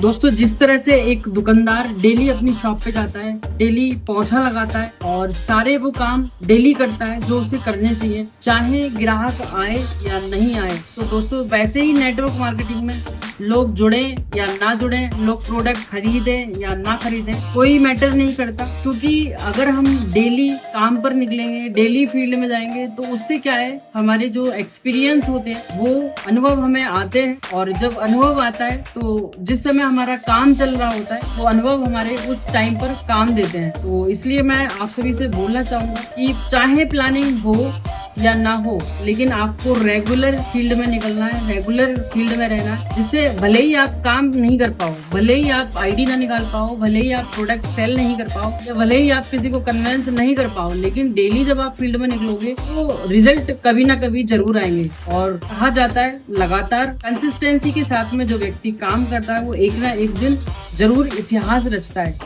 दोस्तों जिस तरह से एक दुकानदार डेली अपनी शॉप पे जाता है, डेली पोछा लगाता है और सारे वो काम डेली करता है जो उसे करने चाहिए, चाहे ग्राहक आए या नहीं आए। तो दोस्तों वैसे ही नेटवर्क मार्केटिंग में लोग जुड़े या ना जुड़े, लोग प्रोडक्ट खरीदे या ना खरीदे, कोई मैटर नहीं करता। क्योंकि अगर हम डेली काम पर निकलेंगे, डेली फील्ड में जाएंगे, तो उससे क्या है, हमारे जो एक्सपीरियंस होते हैं वो अनुभव हमें आते हैं। और जब अनुभव आता है तो जिस समय हमारा काम चल रहा होता है वो अनुभव हमारे उस टाइम पर काम देते हैं। तो इसलिए मैं आप सभी से बोलना चाहूंगा कि चाहे प्लानिंग हो या ना हो, लेकिन आपको रेगुलर फील्ड में निकलना है, रेगुलर फील्ड में रहना है, जिससे भले ही आप काम नहीं कर पाओ, भले ही आप आईडी ना निकाल पाओ, भले ही आप प्रोडक्ट सेल नहीं कर पाओ, या भले ही आप किसी को कन्वेंस नहीं कर पाओ, लेकिन डेली जब आप फील्ड में निकलोगे तो रिजल्ट कभी ना कभी जरूर आएंगे। और कहा जाता है लगातार कंसिस्टेंसी के साथ में जो व्यक्ति काम करता है वो एक ना एक दिन जरूर इतिहास रचता है।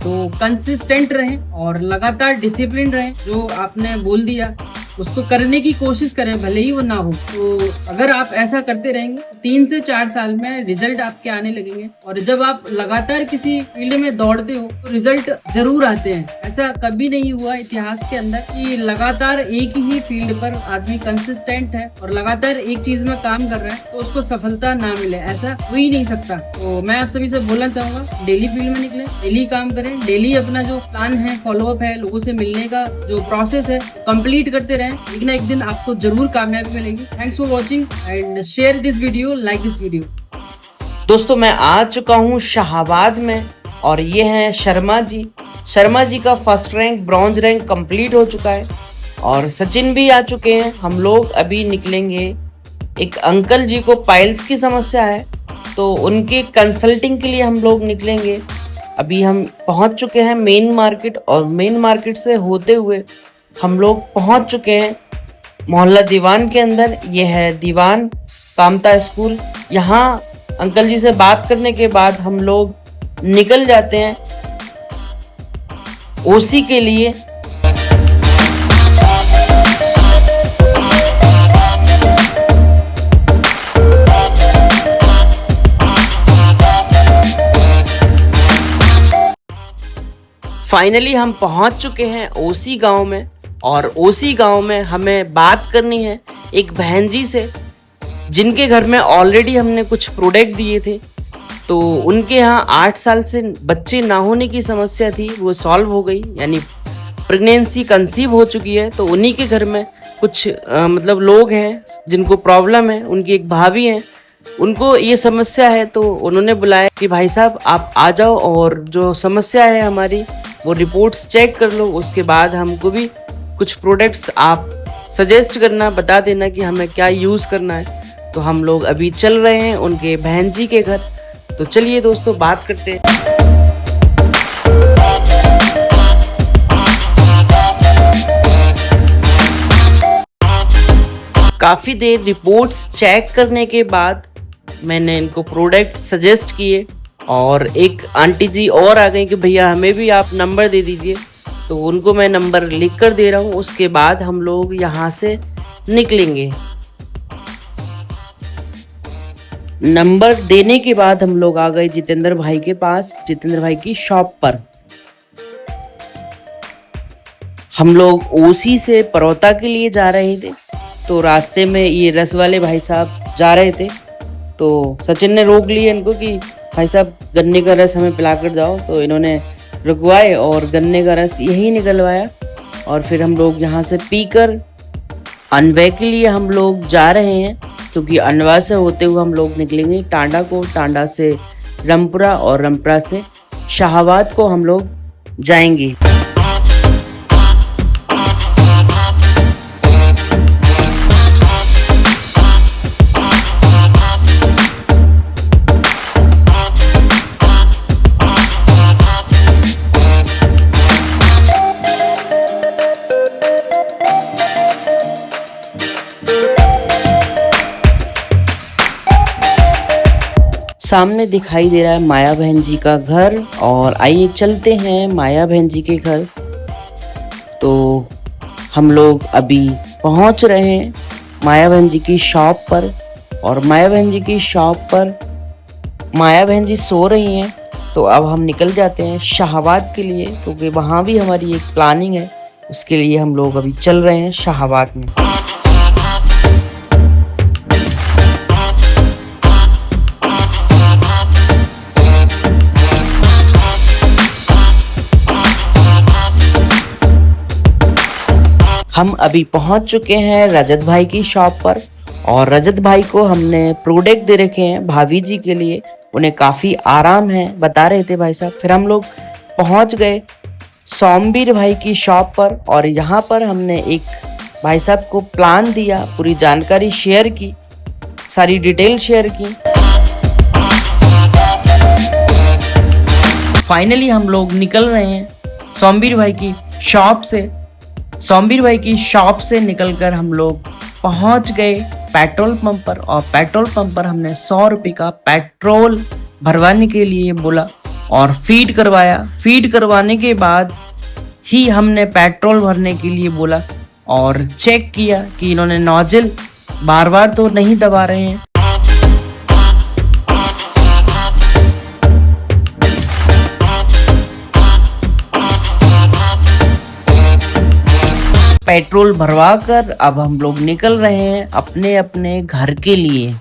तो कंसिस्टेंट रहें और लगातार डिसिप्लिन रहें। जो आपने बोल दिया उसको करने की कोशिश करें, भले ही वो ना हो। तो अगर आप ऐसा करते रहेंगे 3 से 4 साल में रिजल्ट आपके आने लगेंगे। और जब आप लगातार किसी फील्ड में दौड़ते हो तो रिजल्ट जरूर आते हैं। ऐसा कभी नहीं हुआ इतिहास के अंदर कि लगातार एक ही फील्ड पर आदमी कंसिस्टेंट है और लगातार एक चीज में काम कर रहा है तो उसको सफलता ना मिले, ऐसा हो ही नहीं सकता। तो मैं आप सभी से बोलना चाहूंगा, डेली फील्ड में निकले, डेली काम करें, डेली अपना जो प्लान है, फॉलोअप है, लोगों से मिलने का जो प्रोसेस है कंप्लीट करते रहें। एक ना एक दिन आपको जरूर कामयाबी मिलेगी। Thanks for watching and share this video, like this video. दोस्तों मैं आ चुका हूँ शाहाबाद में और ये हैं शर्मा जी। शर्मा जी का first rank bronze rank complete हो चुका है और सचिन भी आ चुके हैं। हम लोग अभी निकलेंगे। एक अंकल जी को पाइल्स की समस्या है तो उनके कंसल्टिंग के लिए हम लोग निकलेंगे। अभी हम पहुंच चुके हैं मेन मार्केट और मेन मार्केट से होते हुए हम लोग पहुंच चुके हैं मोहल्ला दीवान के अंदर। ये है दीवान कामता स्कूल। यहाँ अंकल जी से बात करने के बाद हम लोग निकल जाते हैं ओसी के लिए। फाइनली हम पहुंच चुके हैं ओसी गांव में और ओसी गांव में हमें बात करनी है एक बहन जी से जिनके घर में ऑलरेडी हमने कुछ प्रोडक्ट दिए थे। तो उनके यहाँ 8 साल से बच्चे ना होने की समस्या थी, वो सॉल्व हो गई, यानी प्रेगनेंसी कंसीव हो चुकी है। तो उन्हीं के घर में कुछ मतलब लोग हैं जिनको प्रॉब्लम है। उनकी एक भाभी हैं, उनको ये समस्या है तो उन्होंने बुलाया कि भाई साहब आप आ जाओ और जो समस्या है हमारी वो रिपोर्ट्स चेक कर लो, उसके बाद हमको भी कुछ प्रोडक्ट्स आप सजेस्ट करना, बता देना कि हमें क्या यूज़ करना है। तो हम लोग अभी चल रहे हैं उनके बहन जी के घर। तो चलिए दोस्तों बात करते हैं। काफ़ी देर रिपोर्ट्स चेक करने के बाद मैंने इनको प्रोडक्ट सजेस्ट किए और एक आंटी जी और आ गई कि भैया हमें भी आप नंबर दे दीजिए। तो उनको मैं नंबर लिख कर दे रहा हूँ। उसके बाद हम लोग यहाँ से निकलेंगे। नंबर देने के बाद हम लोग आ गए जितेंद्र भाई के पास, जितेंद्र भाई की शॉप पर। हम लोग ओसी से परौता के लिए जा रहे थे तो रास्ते में ये रस वाले भाई साहब जा रहे थे तो सचिन ने रोक लिया इनको कि भाई साहब गन्ने का रस हमें पिला कर जाओ। तो इन्होंने रुकवाए और गन्ने का रस यही निकलवाया और फिर हम लोग यहाँ से पीकर अनवे के लिए हम लोग जा रहे हैं, क्योंकि अनवा से होते हुए हम लोग निकलेंगे टांडा को, टांडा से रामपुरा और रामपुरा से शाहाबाद को हम लोग जाएंगे। सामने दिखाई दे रहा है माया बहन जी का घर और आइए चलते हैं माया बहन जी के घर। तो हम लोग अभी पहुंच रहे हैं माया बहन जी की शॉप पर और माया बहन जी की शॉप पर माया बहन जी सो रही हैं, तो अब हम निकल जाते हैं शाहाबाद के लिए, क्योंकि वहाँ भी हमारी एक प्लानिंग है। उसके लिए हम लोग अभी चल रहे हैं शाहाबाद में। हम अभी पहुंच चुके हैं रजत भाई की शॉप पर, और रजत भाई को हमने प्रोडक्ट दे रखे हैं भाभी जी के लिए। उन्हें काफ़ी आराम है, बता रहे थे भाई साहब। फिर हम लोग पहुंच गए सोमवीर भाई की शॉप पर, और यहाँ पर हमने एक भाई साहब को प्लान दिया, पूरी जानकारी शेयर की, सारी डिटेल शेयर की। फाइनली हम लोग निकल रहे हैं सोमवीर भाई की शॉप से। सोमवीर भाई की शॉप से निकलकर हम लोग पहुंच गए पेट्रोल पंप पर, और पेट्रोल पंप पर हमने 100 रुपये का पेट्रोल भरवाने के लिए बोला और फीड करवाया। फीड करवाने के बाद ही हमने पेट्रोल भरने के लिए बोला और चेक किया कि इन्होंने नोजल बार बार तो नहीं दबा रहे हैं। पेट्रोल भरवा कर अब हम लोग निकल रहे हैं अपने अपने घर के लिए।